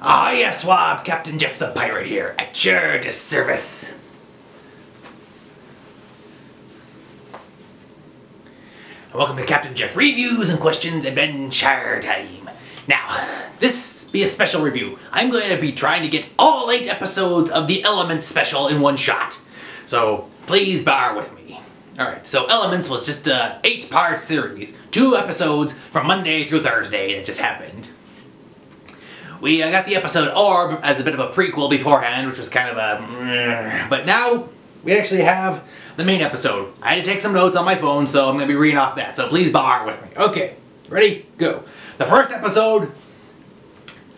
Ah yes, SWABS, Captain Jeff the Pirate here, at your disservice. Welcome to Captain Jeff Reviews and Questions Adventure Time. Now, this be a special review. I'm going to be trying to get all 8 episodes of the Elements special in one shot. So, please bear with me. Alright, so Elements was just a 8-part series. 2 episodes from Monday through Thursday that just happened. We got the episode Orb as a bit of a prequel beforehand, which was kind of a... But now, we actually have the main episode. I had to take some notes on my phone, so I'm going to be reading off that, so please bear with me. Okay, ready? Go. The first episode...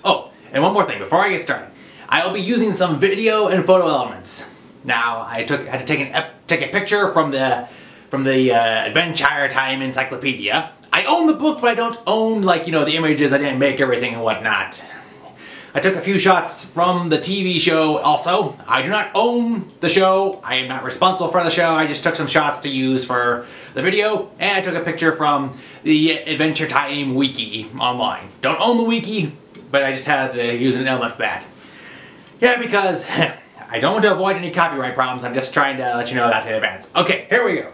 Oh, and one more thing before I get started. I will be using some video and photo elements. Now, I had to take a picture from the Adventure Time Encyclopedia. I own the book, but I don't own, like, you know, the images. I didn't make everything and whatnot. I took a few shots from the TV show also. I do not own the show. I am not responsible for the show. I just took some shots to use for the video. And I took a picture from the Adventure Time wiki online. Don't own the wiki, but I just had to use an element for that. Yeah, because I don't want to avoid any copyright problems. I'm just trying to let you know that in advance. Okay, here we go.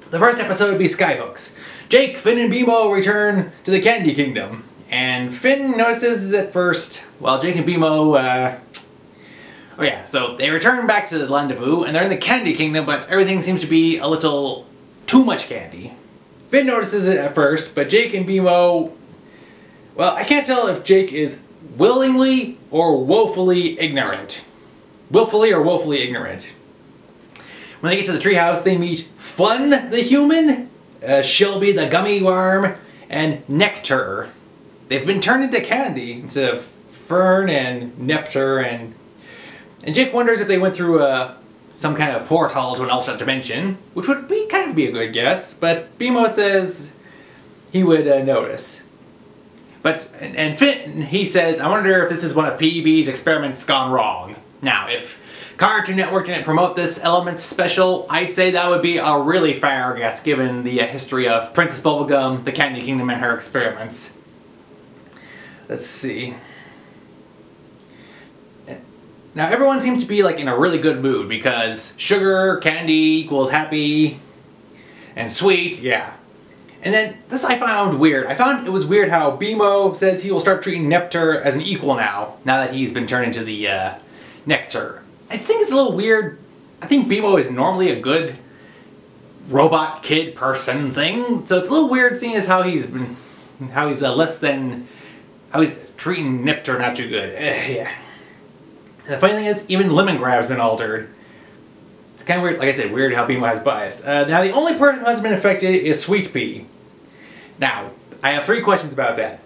The first episode would be Skyhooks. Jake, Finn, and BMO return to the Candy Kingdom. And Finn notices at first, well, Jake and BMO, oh yeah, so they return back to the Rendezvous, and they're in the Candy Kingdom, but everything seems to be a little too much candy. Finn notices it at first, but Jake and BMO, well, I can't tell if Jake is willingly or woefully ignorant. Willfully or woefully ignorant. When they get to the treehouse, they meet Fun the human, Shelby the gummy worm, and Nectar. They've been turned into candy instead of Fern and Nectar, and Jake wonders if they went through some kind of portal to an alternate dimension, which would be kind of be a good guess, but BMO says he would notice. But, and Finn, he says, I wonder if this is one of PEB's experiments gone wrong. Now, if Cartoon Network didn't promote this Elements special, I'd say that would be a really fair guess given the history of Princess Bubblegum, the Candy Kingdom, and her experiments. Let's see. Now everyone seems to be like in a really good mood because sugar, candy equals happy, and sweet, yeah. And then this I found weird. I found it was weird how BMO says he will start treating Nectar as an equal now that he's been turned into the Nectar. I think it's a little weird. I think BMO is normally a good robot kid person thing, so it's a little weird seeing as how he's treating Nectar not too good. Yeah. And the funny thing is, even Lemongrab's been altered. It's kind of weird, like I said, weird how BMO has bias. Now, the only person who hasn't been affected is Sweet Pea. Now, I have 3 questions about that.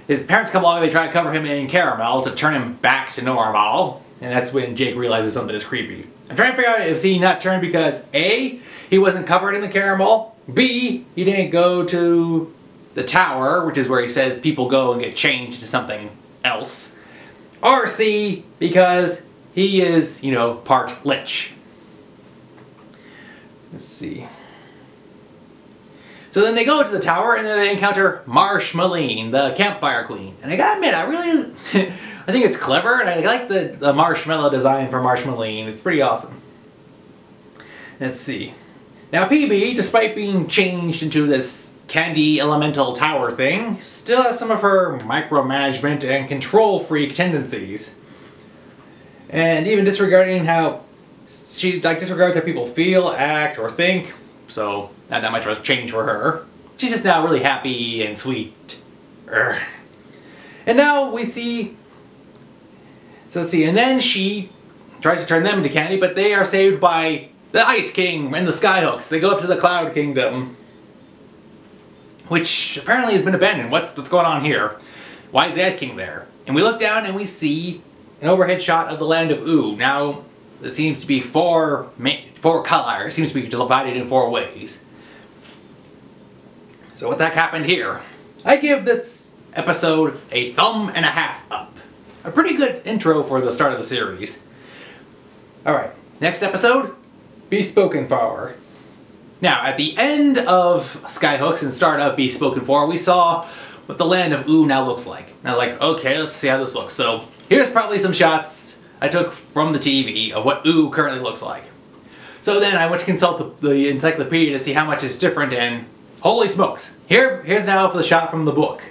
His parents come along and they try to cover him in caramel to turn him back to normal. And that's when Jake realizes something is creepy. I'm trying to figure out if he not turned because A, he wasn't covered in the caramel, B, he didn't go to the tower, which is where he says people go and get changed to something else, or C, because he is, you know, part lich. Let's see. So then they go to the tower and then they encounter Marshmalline, the campfire queen. And I gotta admit, I really, I think it's clever, and I like the marshmallow design for Marshmalline. It's pretty awesome. Let's see. Now PB, despite being changed into this candy elemental tower thing, still has some of her micromanagement and control freak tendencies. And even disregarding how she disregards how people feel, act, or think, so not that much of a change for her. She's just now really happy and sweet. Urgh. And now we see, so let's see, and then she tries to turn them into candy, but they are saved by the Ice King and the Skyhooks. They go up to the Cloud Kingdom, which apparently has been abandoned. What's going on here? Why is the Ice King there? And we look down and we see an overhead shot of the land of Ooh. Now, it seems to be four colors. It seems to be divided in 4 ways. So what that happened here? I give this episode a 1.5 up. A pretty good intro for the start of the series. Alright, next episode, Bespoken For. Now, at the end of Skyhooks and start of Bespoken For, we saw what the land of Ooh now looks like. And I was like, okay, let's see how this looks. So here's probably some shots I took from the TV of what Ooh currently looks like. So then I went to consult the encyclopedia to see how much is different, and holy smokes. Here's now for the shot from the book.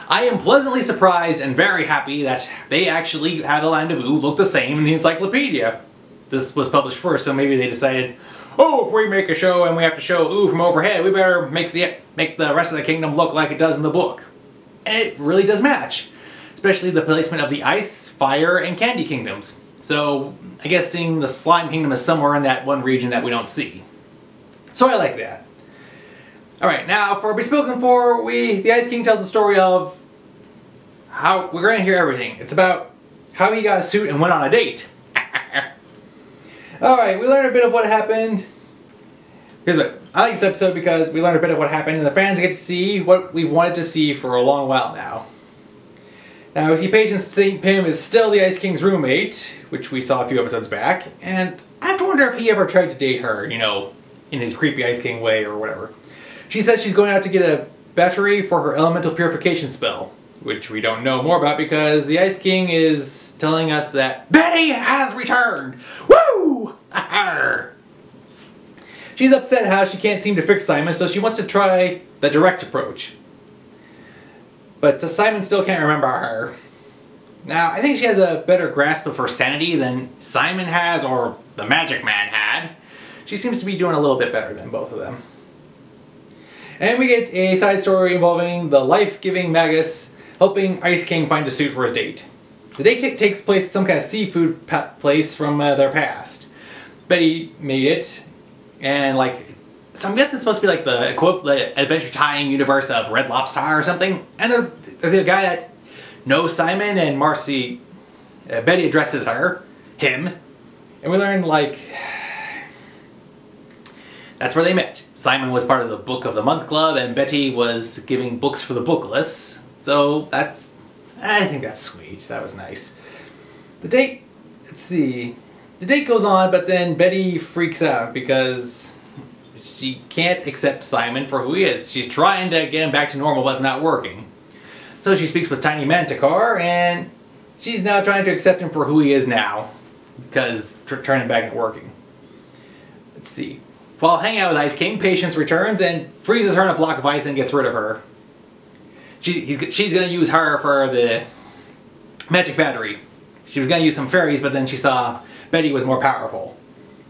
I am pleasantly surprised and very happy that they actually have the land of Ooh look the same in the encyclopedia. This was published first, so maybe they decided, oh, if we make a show and we have to show Ooh from overhead, we better make the rest of the kingdom look like it does in the book. And it really does match, especially the placement of the ice, fire, and candy kingdoms. So I guess seeing the slime kingdom is somewhere in that one region that we don't see. So I like that. Alright, now for Bespoken For, the Ice King tells the story of how we're going to hear everything. It's about how he got a suit and went on a date. Alright, we learned a bit of what happened. Here's what. I like this episode because we learned a bit of what happened and the fans get to see what we've wanted to see for a long while now. Now, we see Patience St. Pim is still the Ice King's roommate, which we saw a few episodes back, and I have to wonder if he ever tried to date her, you know, in his creepy Ice King way or whatever. She says she's going out to get a battery for her elemental purification spell, which we don't know more about because the Ice King is telling us that Betty has returned! Woo! She's upset how she can't seem to fix Simon, so she wants to try the direct approach. But Simon still can't remember her. Now, I think she has a better grasp of her sanity than Simon has or the Magic Man had. She seems to be doing a little bit better than both of them. And we get a side story involving the life-giving Magus helping Ice King find a suit for his date. The date takes place at some kind of seafood place from their past. Betty made it, and so I'm guessing it's supposed to be like the Adventure Time universe of Red Lobster or something. And there's a guy that knows Simon, and Marcy, Betty addresses him, and we learn that's where they met. Simon was part of the Book of the Month Club, and Betty was giving books for the bookless. So I think that's sweet. That was nice. The date goes on, but then Betty freaks out because she can't accept Simon for who he is. She's trying to get him back to normal, but it's not working. So she speaks with Tiny Manticore, and she's now trying to accept him for who he is now, because turning back and working. Let's see. While hanging out with Ice King, Patience returns and freezes her in a block of ice and gets rid of her. She's going to use her for the magic battery. She was going to use some fairies, but then she saw Betty was more powerful.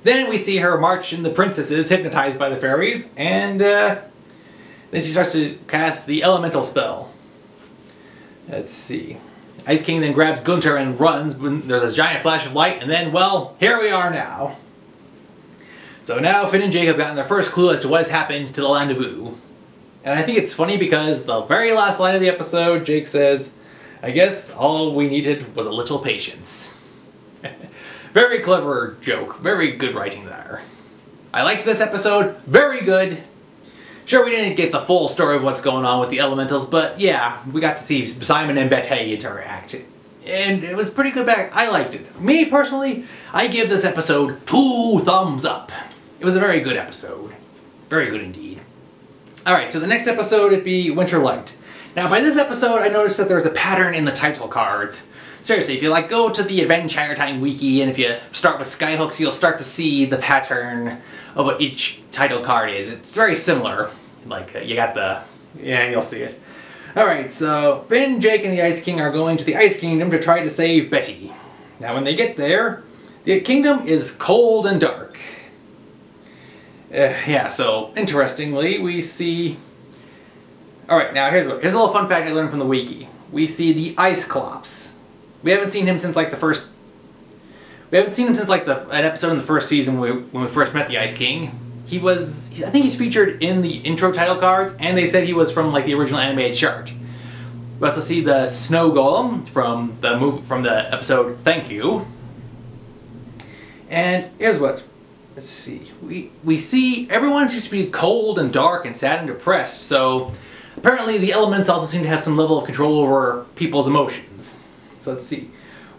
Then we see her march in the princesses, hypnotized by the fairies, and then she starts to cast the elemental spell. Let's see. Ice King then grabs Gunter and runs when there's a giant flash of light, and then, well, here we are now. So now Finn and Jake have gotten their first clue as to what has happened to the land of Ooh. And I think it's funny because the very last line of the episode, Jake says, I guess all we needed was a little patience. Very clever joke. Very good writing there. I liked this episode. Very good. Sure, we didn't get the full story of what's going on with the elementals, but yeah, we got to see Simon and Betty interact. And it was pretty good back. I liked it. Me, personally, I give this episode 2 thumbs up. It was a very good episode. Very good indeed. Alright, so the next episode would be Winter Light. Now, by this episode, I noticed that there's a pattern in the title cards. Seriously, if you go to the Adventure Time wiki, and if you start with Skyhooks, you'll start to see the pattern of what each title card is. It's very similar. You got you'll see it. Alright, so Finn, Jake, and the Ice King are going to the Ice Kingdom to try to save Betty. Now, when they get there, the kingdom is cold and dark. Yeah, so interestingly, we see... Alright, now here's a little fun fact I learned from the wiki. We see the Iceclops. We haven't seen him since an episode in the first season when we first met the Ice King. I think he's featured in the intro title cards, and they said he was from the original animated chart. We also see the Snow Golem from the episode Thank You. And here's what. Let's see. We see everyone seems to be cold and dark and sad and depressed, so apparently the elements also seem to have some level of control over people's emotions. So let's see.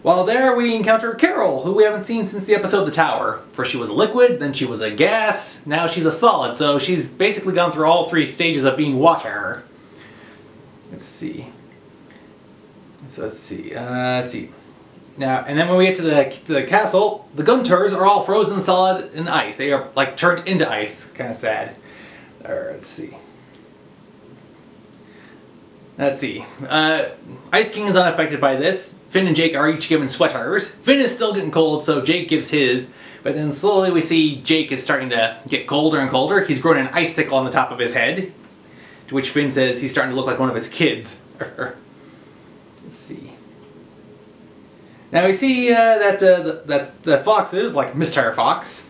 While there, we encounter Carol, who we haven't seen since the episode The Tower. First she was a liquid, then she was a gas, now she's a solid, so she's basically gone through all 3 stages of being water. Let's see. So let's see. Let's see. Now, and then when we get to the castle, the Gunters are all frozen solid in ice. They are like turned into ice. Kind of sad. Let's see. Let's see. Ice King is unaffected by this. Finn and Jake are each given sweaters. Finn is still getting cold, so Jake gives his. But then slowly we see Jake is starting to get colder and colder. He's growing an icicle on the top of his head. To which Finn says he's starting to look like one of his kids. Let's see. Now we see that the foxes, like Mr. Fox,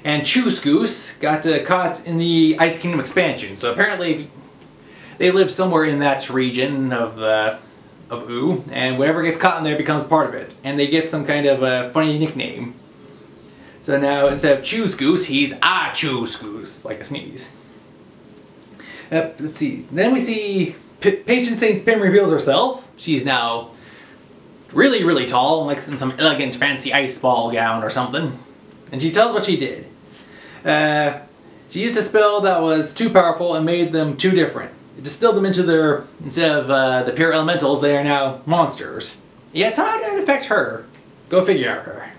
and Choose Goose got caught in the Ice Kingdom expansion. So apparently they live somewhere in that region of Oo, and whatever gets caught in there becomes part of it. And they get some kind of a funny nickname. So now instead of Choose Goose, he's Choose Goose, like a sneeze. Let's see. Then we see Patient Saint's Pym reveals herself. She's now really, really tall, like in some elegant, fancy ice ball gown or something. And she tells what she did. She used a spell that was too powerful and made them too different. It distilled them into their, instead of the pure elementals, they are now monsters. Yet somehow it didn't affect her. Go figure out her.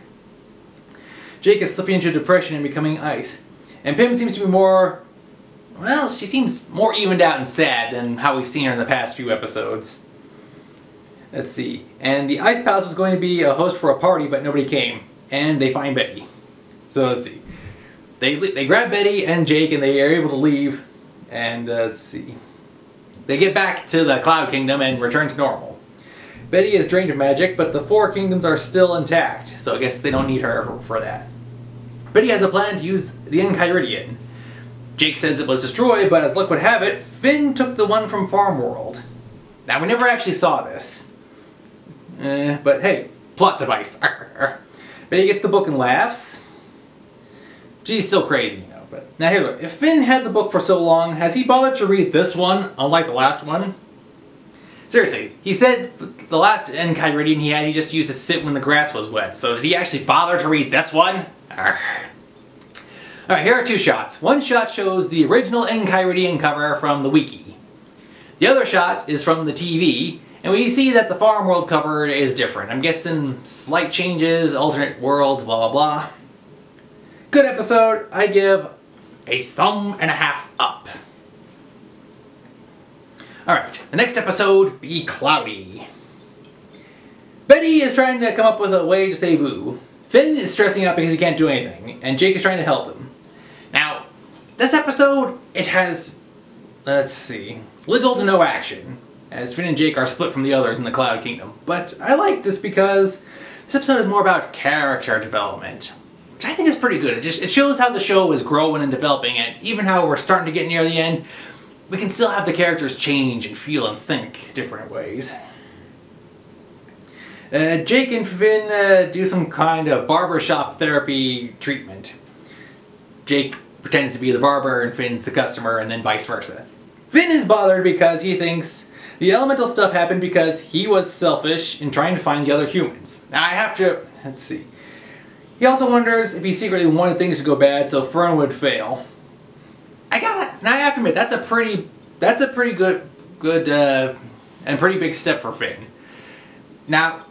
Jake is slipping into depression and becoming ice. And Pym seems to be more, well, she seems more evened out and sad than how we've seen her in the past few episodes. Let's see. And the Ice Palace was going to be a host for a party, but nobody came. And they find Betty. So let's see. They grab Betty and Jake and they are able to leave. And let's see. They get back to the Cloud Kingdom and return to normal. Betty is drained of magic, but the 4 kingdoms are still intact. So I guess they don't need her for that. Betty has a plan to use the Enchiridion. Jake says it was destroyed, but as luck would have it, Finn took the one from Farm World. Now, we never actually saw this. But hey, plot device. Betty gets the book and laughs. She's still crazy, you know. But now here's what. If Finn had the book for so long, has he bothered to read this one, unlike the last one? Seriously, he said the last Enchiridion he had, he just used to sit when the grass was wet. So did he actually bother to read this one? Alright, here are 2 shots. One shot shows the original Enchiridion cover from the wiki. The other shot is from the TV, and we see that the Farm World cover is different. I'm guessing slight changes, alternate worlds, blah blah blah. Good episode. I give a 1.5 up. Alright, the next episode, Be Cloudy. Betty is trying to come up with a way to save Oo. Finn is stressing out because he can't do anything, and Jake is trying to help him. Now, this episode, it has, let's see, little to no action, as Finn and Jake are split from the others in the Cloud Kingdom. But I like this because this episode is more about character development, which I think is pretty good. It shows how the show is growing and developing, and even how we're starting to get near the end, we can still have the characters change and feel and think different ways. Jake and Finn do some kind of barbershop therapy treatment. Jake pretends to be the barber and Finn's the customer, and then vice versa. Finn is bothered because he thinks the elemental stuff happened because he was selfish in trying to find the other humans. Now I have to, let's see. He also wonders if he secretly wanted things to go bad so Fern would fail. I have to admit, that's a pretty good and pretty big step for Finn. Now,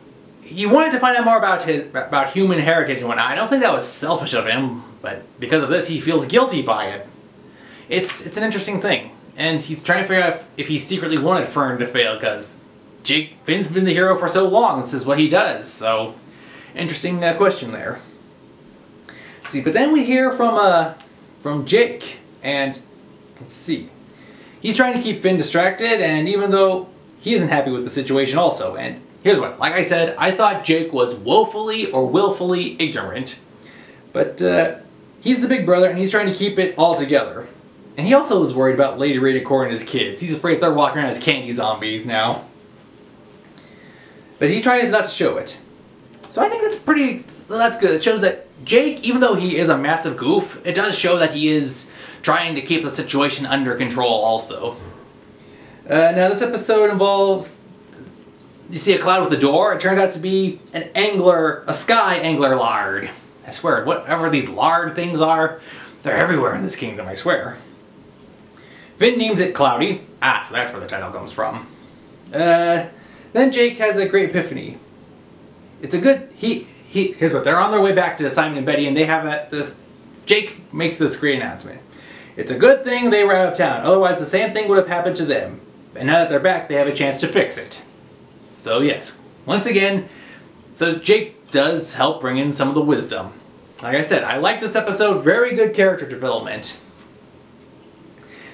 he wanted to find out more about human heritage and whatnot. I don't think that was selfish of him, but because of this, he feels guilty by it. It's an interesting thing, and he's trying to figure out if he secretly wanted Fern to fail, because Finn's been the hero for so long. This is what he does. So, interesting question there. Let's see, but then we hear from Jake, and let's see. He's trying to keep Finn distracted, and even though he isn't happy with the situation also, and here's what, like I said, I thought Jake was woefully or willfully ignorant, but he's the big brother and he's trying to keep it all together. And he also was worried about Lady Radicore and his kids. He's afraid they're walking around as candy zombies now. But he tries not to show it. So I think that's good. It shows that Jake, even though he is a massive goof, it does show that he is trying to keep the situation under control also. Now this episode involves, you see a cloud with a door. It turns out to be a sky angler lard. I swear, whatever these lard things are, they're everywhere in this kingdom, I swear. Finn names it Cloudy. Ah, so that's where the title comes from. Then Jake has a great epiphany. It's a good... Here's what, they're on their way back to Simon and Betty, and they have Jake makes this great announcement. It's a good thing they were out of town, otherwise the same thing would have happened to them. And now that they're back, they have a chance to fix it. So yes, once again, so Jake does help bring in some of the wisdom. Like I said, I like this episode, very good character development.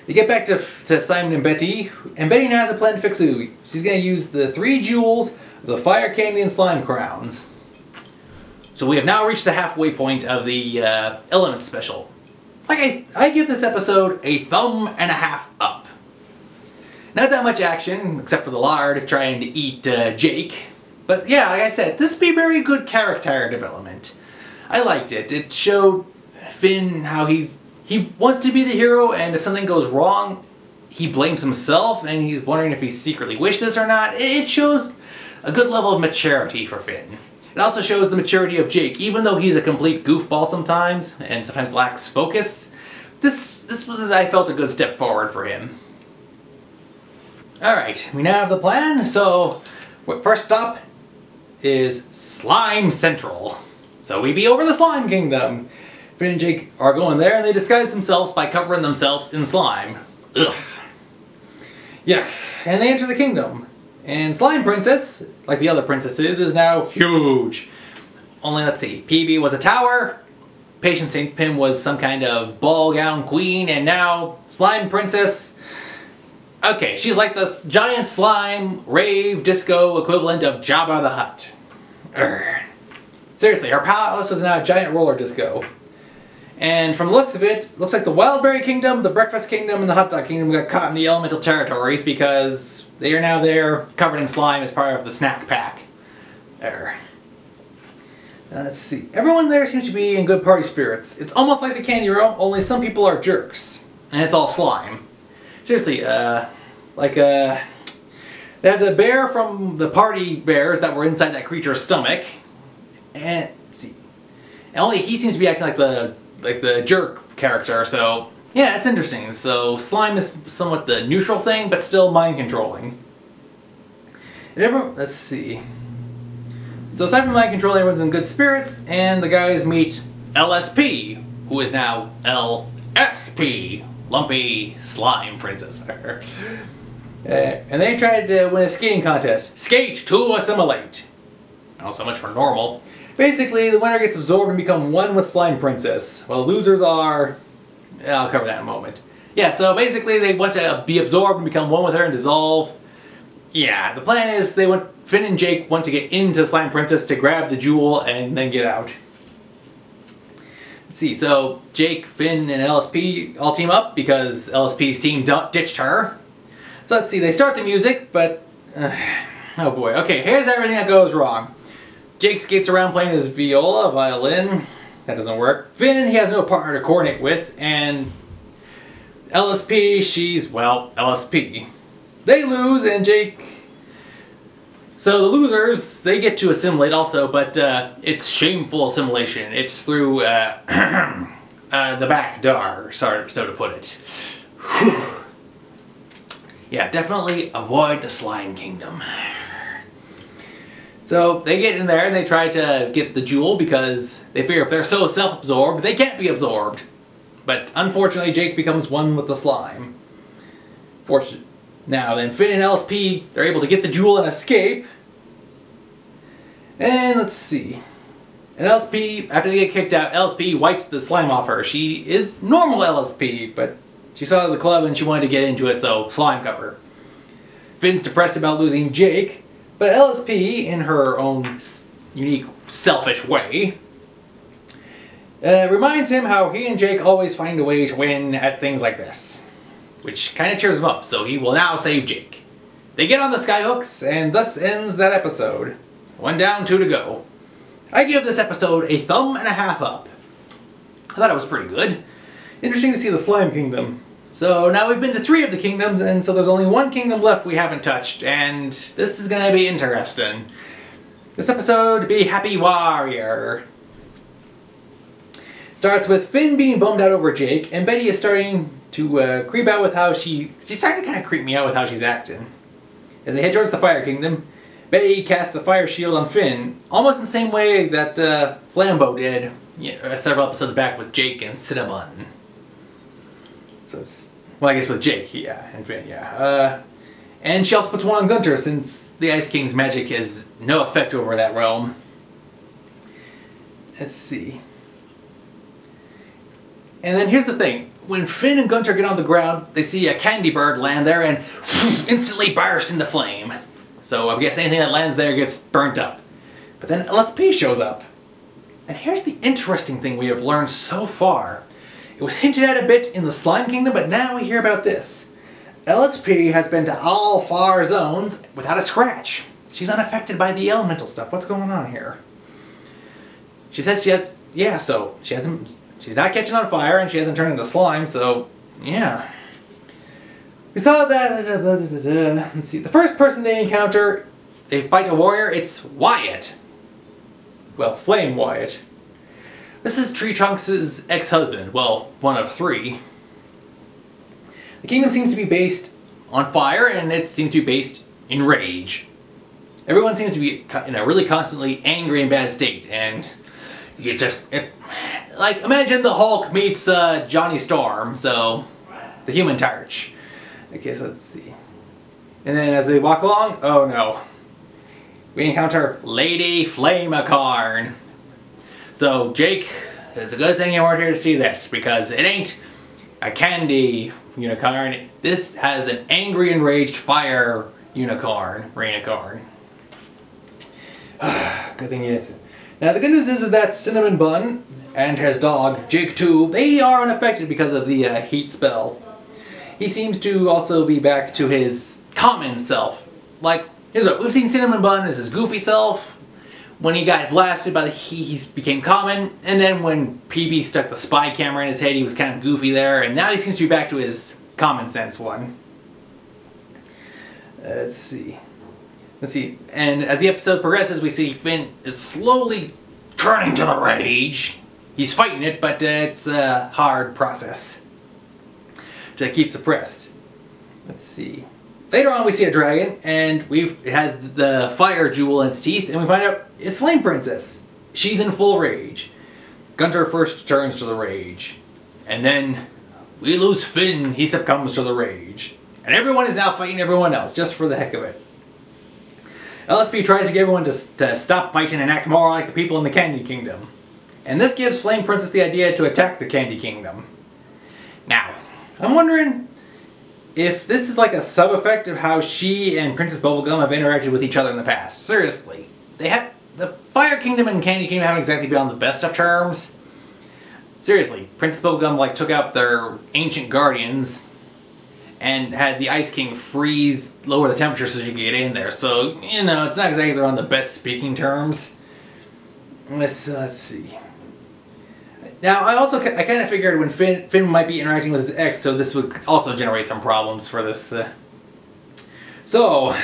They get back to Simon and Betty now has a plan to fix AHOY. She's going to use the 3 jewels, the fire candy, and slime crowns. So we have now reached the halfway point of the Elements special. Like I give this episode a thumb and a half up. Not that much action, except for the lard trying to eat Jake. But yeah, like I said, this would be very good character development. I liked it. It showed Finn how he wants to be the hero, and if something goes wrong, he blames himself, and he's wondering if he secretly wished this or not. It shows a good level of maturity for Finn. It also shows the maturity of Jake, even though he's a complete goofball sometimes, and sometimes lacks focus. This was, I felt, a good step forward for him. Alright, we now have the plan, so first stop is Slime Central. So we be over the Slime Kingdom. Finn and Jake are going there, and they disguise themselves by covering themselves in slime. Ugh. Yeah, and they enter the kingdom. And Slime Princess, like the other princesses, is now huge. Only, let's see, PB was a tower, Patience St. Pim was some kind of ball gown queen, and now Slime Princess... Okay, she's like this giant slime, rave, disco equivalent of Jabba the Hutt. Urgh. Seriously, her palace is now a giant roller disco. And from the looks of it, looks like the Wildberry Kingdom, the Breakfast Kingdom, and the Hot Dog Kingdom got caught in the elemental territories because they are now there covered in slime as part of the snack pack. There. Let's see. Everyone there seems to be in good party spirits. It's almost like the Candy Room, only some people are jerks. And it's all slime. Seriously, they have the bear from the party bears that were inside that creature's stomach. And, let's see. And only he seems to be acting like the jerk character, so yeah, it's interesting. So slime is somewhat the neutral thing, but still mind controlling. And let's see. So aside from mind controlling, everyone's in good spirits, and the guys meet LSP, who is now LSP, Lumpy Slime Princess. And they tried to win a skating contest. Skate to assimilate. Not so much for normal. Basically, the winner gets absorbed and become one with Slime Princess, while losers are... I'll cover that in a moment. Yeah, so basically they want to be absorbed and become one with her and dissolve. Yeah, the plan is Finn and Jake want to get into Slime Princess to grab the jewel and then get out. Let's see, so Jake, Finn, and LSP all team up because LSP's team ditched her. So let's see, they start the music, but... oh boy, okay, here's everything that goes wrong. Jake skates around playing his violin. That doesn't work. Finn, he has no partner to coordinate with, and LSP, she's, well, LSP. They lose, and Jake... So the losers, they get to assimilate also, but it's shameful assimilation. It's through the back door, so to put it. Whew. Yeah, definitely avoid the Slime Kingdom. So they get in there and they try to get the jewel because they figure if they're so self-absorbed, they can't be absorbed. But unfortunately, Jake becomes one with the slime. Now then, Finn and LSP, they're able to get the jewel and escape. And let's see. And LSP, after they get kicked out, LSP wipes the slime off her. She is normal LSP, but she saw the club and she wanted to get into it, so slime cover. Finn's depressed about losing Jake, but LSP, in her own unique, selfish way, reminds him how he and Jake always find a way to win at things like this. Which kind of cheers him up, so he will now save Jake. They get on the Skyhooks, and thus ends that episode. 1 down, 2 to go. I give this episode a thumb and a half up. I thought it was pretty good. Interesting to see the Slime Kingdom. So now we've been to 3 of the kingdoms, and so there's only 1 kingdom left we haven't touched, and this is going to be interesting. This episode be Happy Warrior. Starts with Finn being bummed out over Jake, and Betty is starting to creep out with how she's starting to kind of creep me out with how she's acting. As they head towards the Fire Kingdom, Betty casts a fire shield on Finn, almost in the same way that Flambeau did several episodes back with Jake and Cinnabon. So it's, well, I guess with Jake, yeah, and Finn, yeah. And she also puts one on Gunter, since the Ice King's magic has no effect over that realm. Let's see. And then here's the thing. When Finn and Gunter get on the ground, they see a candy bird land there and instantly burst into flame. So I guess anything that lands there gets burnt up. But then LSP shows up. And here's the interesting thing we have learned so far. It was hinted at a bit in the Slime Kingdom, but now we hear about this. LSP has been to all 4 zones without a scratch. She's unaffected by the elemental stuff. What's going on here? She says she has, yeah, so she's not catching on fire and she hasn't turned into slime, so yeah. We saw that, let's see, the first person they encounter, they fight a warrior, it's Wyatt. Well, Flame Wyatt. This is Tree Trunks' ex-husband, well, one of 3. The kingdom seems to be based on fire, and it seems to be based in rage. Everyone seems to be in a really constantly angry and bad state, and you just, like, imagine the Hulk meets Johnny Storm, so, the Human Torch. Okay, so let's see. And then as they walk along, oh no. We encounter Lady Flame-A-Carn. So, Jake, it's a good thing you weren't here to see this, because it ain't a candy unicorn. This has an angry, enraged fire unicorn, Rainicorn. Good thing you didn't. Now the good news is that Cinnamon Bun and his dog, Jake 2, they are unaffected because of the heat spell. He seems to also be back to his common self. Like, here's what, we've seen Cinnamon Bun as his goofy self. When he got blasted by the heat, he became common. And then when PB stuck the spy camera in his head, he was kind of goofy there. And now he seems to be back to his common sense one. Let's see. And as the episode progresses, we see Finn is slowly turning to the rage. He's fighting it, but it's a hard process to keep suppressed. Let's see. Later on, we see a dragon, and it has the fire jewel in its teeth, and we find out it's Flame Princess. She's in full rage. Gunter first turns to the rage, and then we lose Finn. He succumbs to the rage, and everyone is now fighting everyone else just for the heck of it. LSP tries to get everyone to stop fighting and act more like the people in the Candy Kingdom, and this gives Flame Princess the idea to attack the Candy Kingdom. Now, I'm wondering if this is like a sub-effect of how she and Princess Bubblegum have interacted with each other in the past. Seriously. The Fire Kingdom and Candy Kingdom haven't exactly been on the best of terms. Seriously, Princess Bubblegum like took out their ancient guardians and had the Ice King lower the temperature so she could get in there. So, you know, it's not exactly they're on the best speaking terms. Let's see. Now, I kind of figured when Finn might be interacting with his ex, so this would also generate some problems for this. So,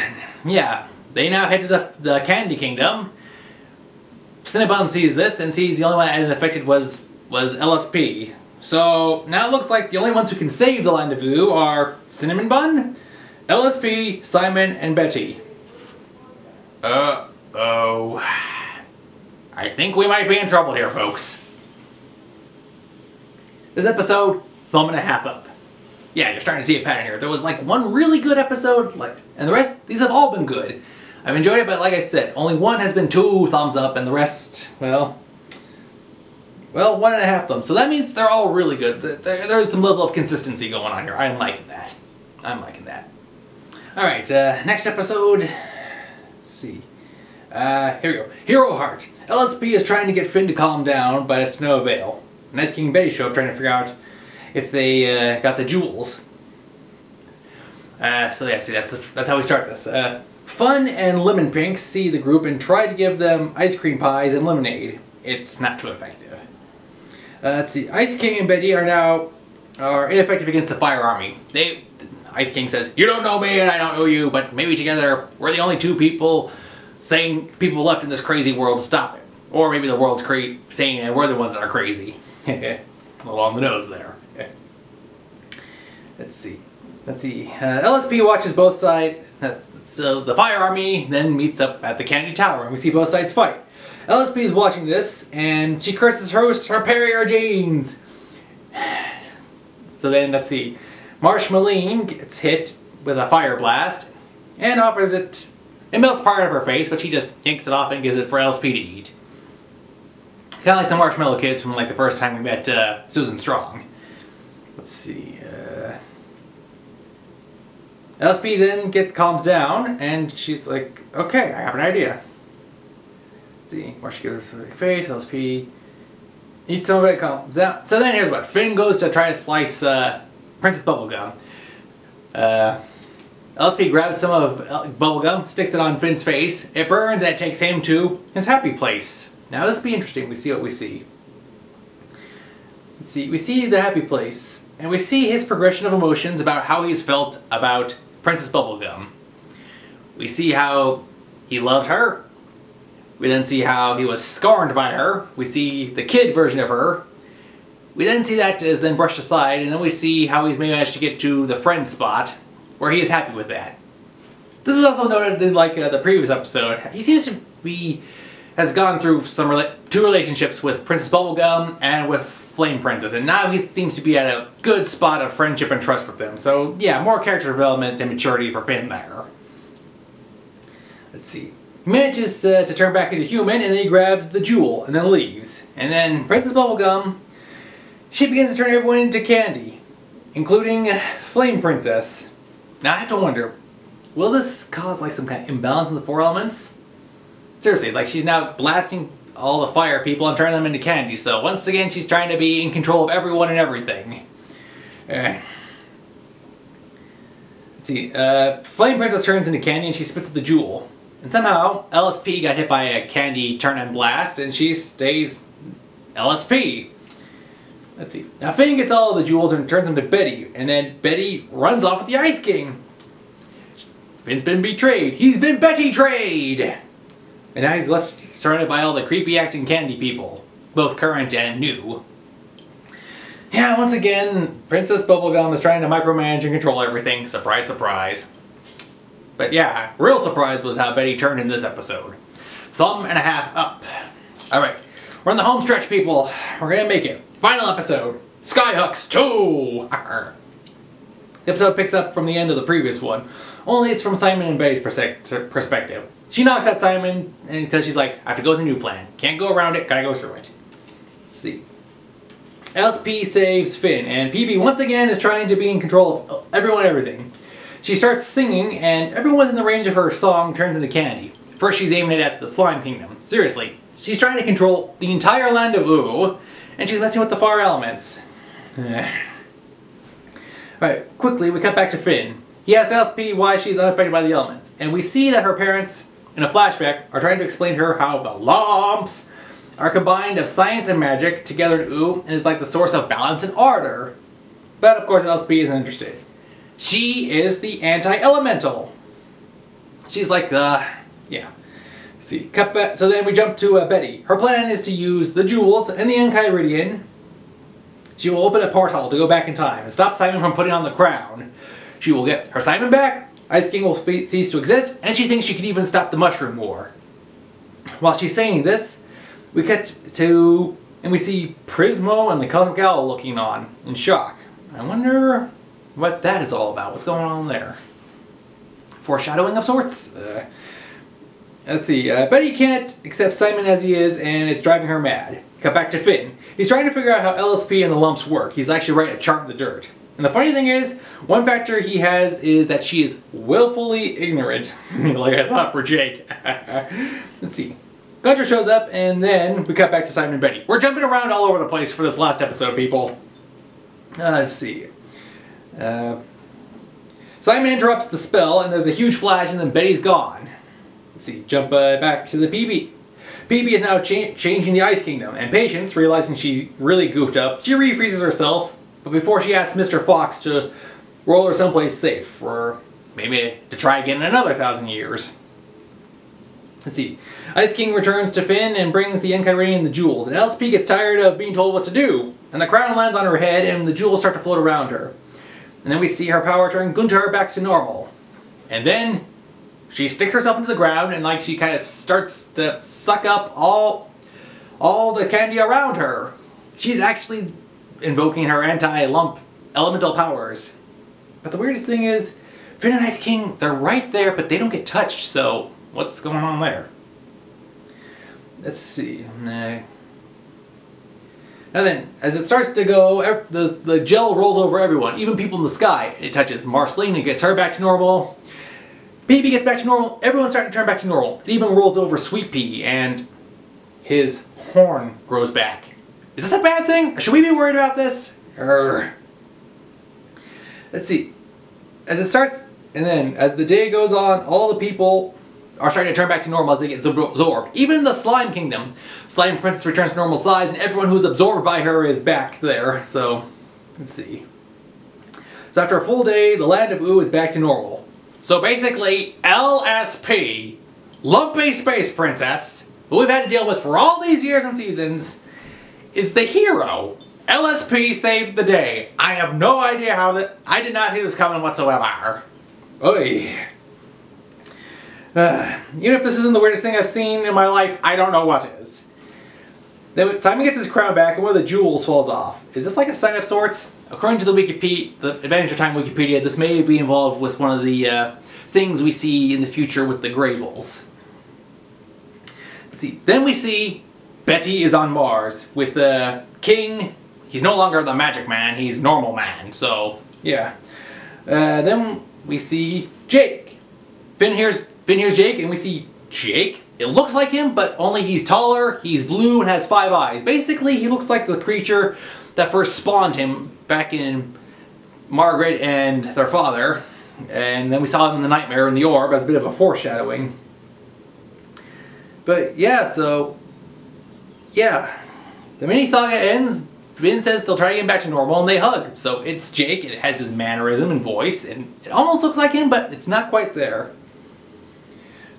yeah, they now head to the Candy Kingdom. Cinnabon sees this and sees the only one that isn't affected was LSP. So, now it looks like the only ones who can save the Land of Vu are Cinnamon Bun, LSP, Simon, and Betty. Uh-oh. I think we might be in trouble here, folks. This episode, thumb and a half up. Yeah, you're starting to see a pattern here. There was like one really good episode, and the rest, these have all been good. I've enjoyed it, but like I said, only one has been 2 thumbs up, and the rest, well, 1.5 thumbs. So that means they're all really good. There's some level of consistency going on here. I'm liking that. Alright, next episode, let's see. Here we go. Hero Heart. LSP is trying to get Finn to calm down, but it's no avail. Nice King and Betty show up trying to figure out if they got the jewels. So yeah, see, that's how we start this. Fun and Lemon Pink see the group and try to give them ice cream pies and lemonade. It's not too effective. Let's see, Ice King and Betty are ineffective against the Fire Army. Ice King says, "You don't know me and I don't know you, but maybe together we're the only 2 people left in this crazy world to stop it. Or maybe the world's saying we're the ones that are crazy." A little on the nose there. Let's see. LSP watches both sides. So the fire army then meets up at the Candy Tower, and we see both sides fight. LSP is watching this, and she curses her Perrier jeans. So then, let's see. Marshmallow gets hit with a fire blast, and offers it. It melts part of her face, but she just yanks it off and gives it for LSP to eat. Kind of like the Marshmallow Kids from like the first time we met Susan Strong. Let's see. LSP then calms down, and she's like, okay, I have an idea. Let's see, where she gives her face, LSP eats some of it, calms out. So then here's what, Finn goes to try to slice Princess Bubblegum. LSP grabs some of Bubblegum, sticks it on Finn's face, it burns, and it takes him to his happy place. Now this will be interesting, we see what we see. We see the happy place, and we see his progression of emotions about how he's felt about Princess Bubblegum. We see how he loved her. We then see how he was scorned by her. We see the kid version of her. We then see that is then brushed aside, and then we see how he's managed to get to the friend spot, where he is happy with that. This was also noted in like the previous episode. He seems to be has gone through two relationships with Princess Bubblegum and with Flame Princess, and now he seems to be at a good spot of friendship and trust with them. So yeah, more character development and maturity for Finn there. Let's see. He manages to turn back into human, and then he grabs the jewel and then leaves. And then Princess Bubblegum, she begins to turn everyone into candy, including Flame Princess. Now I have to wonder, will this cause like some kind of imbalance in the four elements? Seriously, like she's now blasting all the fire people and turning them into candy, so once again she's trying to be in control of everyone and everything. Let's see, Flame Princess turns into candy and she spits up the jewel. And somehow LSP got hit by a candy turn and blast and she stays LSP. Let's see, now Finn gets all of the jewels and turns them to Betty, and then Betty runs off with the Ice King. Finn's been betrayed. He's been Betty-trayed! And now he's left surrounded by all the creepy acting candy people, both current and new. Yeah, once again, Princess Bubblegum is trying to micromanage and control everything. Surprise, surprise. But yeah, real surprise was how Betty turned in this episode. Thumb and a half up. Alright, we're on the home stretch, people. We're gonna make it. Final episode, Skyhooks II! The episode picks up from the end of the previous one, only it's from Simon and Betty's perspective. She knocks at Simon because she's like, I have to go with a new plan. Can't go around it, gotta go through it. Let's see. LSP saves Finn, and PB once again is trying to be in control of everyone and everything. She starts singing, and everyone within the range of her song turns into candy. First she's aiming it at the Slime Kingdom. Seriously, she's trying to control the entire land of Ooh, and she's messing with the far elements. Alright, quickly we cut back to Finn. He asks LSP why she's unaffected by the elements, and we see that her parents, in a flashback, are trying to explain to her how the lumps are combined of science and magic together in Ooh, and is like the source of balance and order. But of course LSP isn't interested. She is the anti-elemental. She's like the... yeah. Let's see, cut back. So then we jump to Betty. Her plan is to use the jewels and the Enchiridion. She will open a portal to go back in time and stop Simon from putting on the crown. She will get her Simon back, Ice King will cease to exist, and she thinks she could even stop the Mushroom War. While she's saying this, we cut to... and we see Prismo and the Cosmic Owl looking on, in shock. I wonder what that is all about. What's going on there? Foreshadowing of sorts? Let's see, Betty can't accept Simon as he is, and it's driving her mad. Cut back to Finn. He's trying to figure out how LSP and the lumps work. He's actually writing a chart in the dirt. And the funny thing is, one factor he has is that she is willfully ignorant. Like I thought for Jake. Let's see. Gunter shows up, and then we cut back to Simon and Betty. We're jumping around all over the place for this last episode, people. Let's see. Simon interrupts the spell, and there's a huge flash, and then Betty's gone. Let's see, jump back to the PB. PB is now changing the Ice Kingdom, and Patience, realizing she really goofed up, she refreezes herself, but before she asks Mr. Fox to roll her someplace safe, or maybe to try again in another 1,000 years. Let's see. Ice King returns to Finn and brings the Enchiridion and the jewels, and LSP gets tired of being told what to do. And the crown lands on her head and the jewels start to float around her. And then we see her power turn Gunter back to normal. And then she sticks herself into the ground and like she kind of starts to suck up all the candy around her. She's actually invoking her anti-lump elemental powers. But the weirdest thing is, Finn and Ice King, they're right there, but they don't get touched, so what's going on there? Let's see. Now then, as it starts to go, the gel rolls over everyone, even people in the sky. It touches Marceline and gets her back to normal. Baby gets back to normal. Everyone's starting to turn back to normal. It even rolls over Sweet Pea, and his horn grows back. Is this a bad thing? Should we be worried about this? Let's see. As it starts, and then as the day goes on, all the people are starting to turn back to normal as they get absorbed. Even the Slime Kingdom. Slime Princess returns to normal size, and everyone who's absorbed by her is back there. So, let's see. So after a full day, the land of Ooh is back to normal. So basically, LSP, Lumpy Space Princess, who we've had to deal with for all these years and seasons, is the hero. LSP saved the day. I have no idea how that. I did not see this coming whatsoever. Oy. Even if this isn't the weirdest thing I've seen in my life, I don't know what is. Then Simon gets his crown back and one of the jewels falls off. Is this like a sign of sorts? According to the Adventure Time Wikipedia, this may be involved with one of the things we see in the future with the Greybles. Let's see. Then we see Betty is on Mars with the King. He's no longer the Magic Man, he's Normal Man, so yeah. Then we see Jake. Finn hears Jake and we see Jake. It looks like him, but only he's taller, he's blue, and has 5 eyes. Basically, he looks like the creature that first spawned him back in Margaret and their father. And then we saw him in the Nightmare in the Orb as a bit of a foreshadowing. But yeah, so yeah. The mini-saga ends. Finn says they'll try to get him back to normal, and they hug. So it's Jake, and it has his mannerism and voice, and it almost looks like him, but it's not quite there.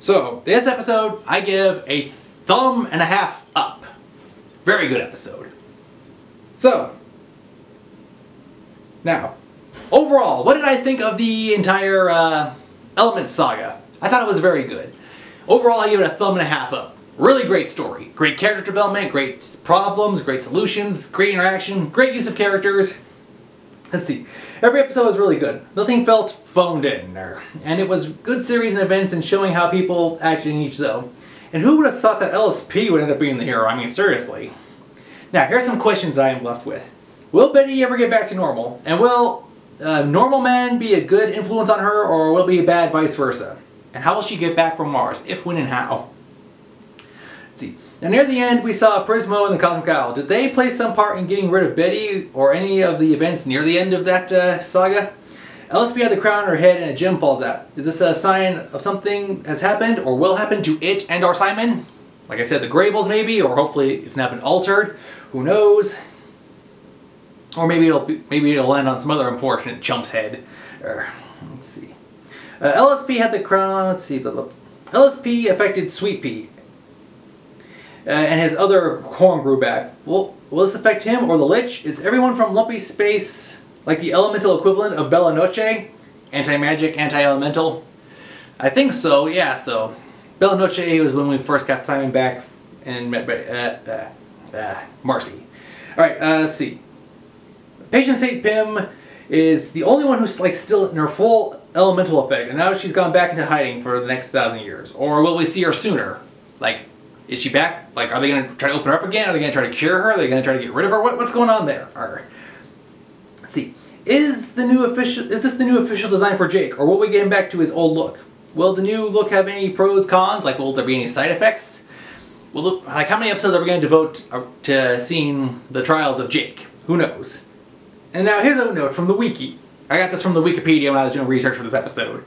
So, this episode, I give a 3.5 up. Very good episode. So, now, overall, what did I think of the entire Elements saga? I thought it was very good. Overall, I give it a 3.5 up. Really great story. Great character development, great problems, great solutions, great interaction, great use of characters. Let's see. Every episode was really good. Nothing felt phoned in there. And it was good series and events and showing how people acted in each zone. And who would have thought that LSP would end up being the hero? I mean, seriously. Now, here's some questions that I am left with. Will Betty ever get back to normal? And will Normal Man be a good influence on her, or will it be bad vice versa? And how will she get back from Mars? If, when, and how? Let's see. Now near the end we saw Prismo and the Cosmic Owl. Did they play some part in getting rid of Betty or any of the events near the end of that saga? LSP had the crown on her head and a gem falls out. Is this a sign of something has happened or will happen to it and or Simon? Like I said, the Greybles maybe, or hopefully it's not been altered. Who knows? Or maybe it'll land on some other unfortunate chump's head. Let's see. LSP had the crown on. Let's see. LSP affected Sweet Pea. And his other horn grew back. Will this affect him or the Lich? Is everyone from Lumpy Space like the elemental equivalent of Bella Noche? Anti-magic, anti-elemental? I think so, yeah, so. Bella Noche was when we first got Simon back and met Marcy. Alright, let's see. Patient Saint Pym is the only one who's like still in her full elemental effect, and now she's gone back into hiding for the next 1,000 years. Or will we see her sooner? Like, is she back? Like, are they going to try to open her up again? Are they going to try to cure her? Are they going to try to get rid of her? What's going on there? Let's see. Is this the new official design for Jake, or will we get him back to his old look? Will the new look have any pros, cons? Like, will there be any side effects? Like, how many episodes are we going to devote to seeing the trials of Jake? Who knows? And now here's a note from the wiki. I got this from the Wikipedia when I was doing research for this episode.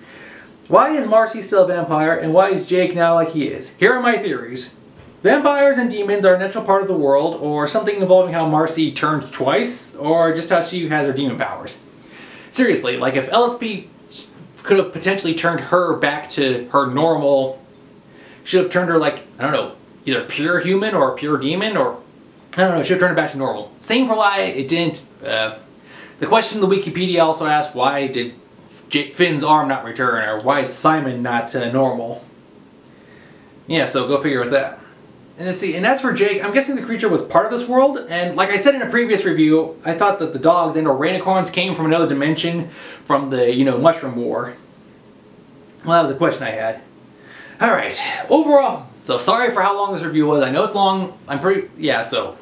Why is Marcy still a vampire, and why is Jake now like he is? Here are my theories. Vampires and demons are a natural part of the world, or something involving how Marcy turned twice, or just how she has her demon powers. Seriously, like if LSP could have potentially turned her back to her normal, should have turned her like, I don't know, either pure human or pure demon, or I don't know, it should have turned it back to normal. Same for why it didn't. The question in the Wikipedia also asked, why did Finn's arm not return, or why is Simon not normal? Yeah, so go figure with that. And let's see, and as for Jake, I'm guessing the creature was part of this world, and like I said in a previous review, I thought that the dogs and or rainicorns came from another dimension from the, Mushroom War. Well, that was a question I had. Alright, overall, so sorry for how long this review was. I know it's long, so,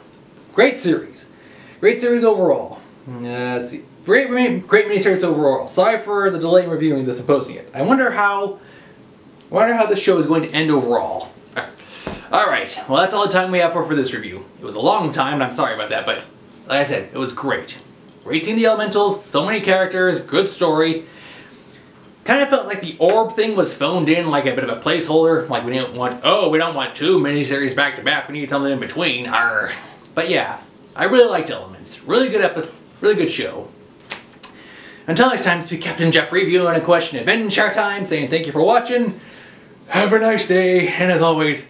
great series. Great series overall. Let's see, great miniseries overall. Sorry for the delay in reviewing this and posting it. I wonder how this show is going to end overall. Alright, well that's all the time we have for this review. It was a long time, and I'm sorry about that, but like I said, it was great. Great seeing the elementals, so many characters, good story. Kind of felt like the orb thing was phoned in like a bit of a placeholder, like we don't want two miniseries back to back, we need something in between. Arr. But yeah, I really liked Elements. Really good episode, really good show. Until next time, it's been Captain Jeff reviewing a question adventure time, saying thank you for watching. Have a nice day, and as always,